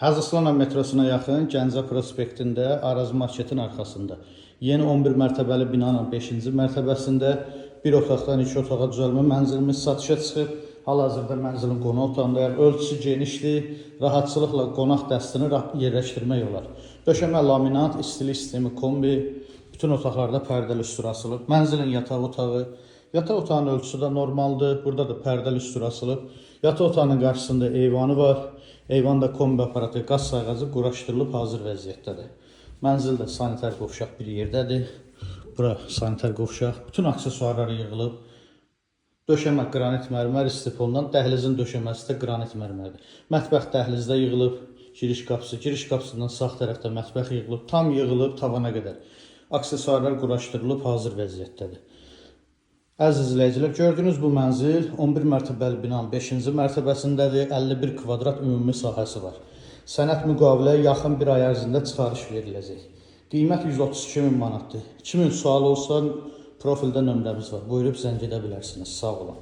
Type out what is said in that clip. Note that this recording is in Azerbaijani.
Həzəslana metrosuna yaxın Gəncə prospektində Araz marketin arxasında yeni 11 mərtəbəli binanın 5-ci mərtəbəsində bir otaqdan 2 otağa düzəlmə mənzilimiz satışa çıxıb. Hal-hazırda mənzilin qonaq otağındayıq. Ölçüsü genişdir, rahatçılıqla qonaq dəstini yerləşdirmək olar. Döşəmə laminat, istilik sistemi kombi, bütün otaqlarda pərdəli üstü asılıb. Mənzilin yataq otağı, yataq otağının ölçüsü də normaldır. Burada da pərdəli üstü asılıb. Yataq otağının qarşısında eyvanı var. Eyvanda kombi aparatı, qaz sayğacı quraşdırılıb hazır vəziyyətdədir. Mənzildə sanitar qovşaq bir yerdədir. Bura sanitar qovşaq. Bütün aksesuarları yığılıb. Döşəmə qranit mərmər istif olunan, dəhlizin döşəməsi də qranit mərmərdir. Mətbəx dəhlizdə yığılıb. Giriş qapısından sağ tərəfdə mətbəx yığılıb. Tam yığılıb tavana qədər. Aksesuarlar quraşdırılıb hazır vəziyyətdədir. Əziz izləyicilər, gördüyünüz bu mənzil 11 mərtəbəli binanın 5-ci mərtəbəsindədir. 51 kvadrat ümumi sahəsi var. Sənəd müqaviləyə yaxın bir ay ərzində çıxarış veriləcək. Qiymət 132.000 manatdır. 2000 sual olsa profildə nömrəmiz var. Buyurub zəng edə bilərsiniz. Sağ olun.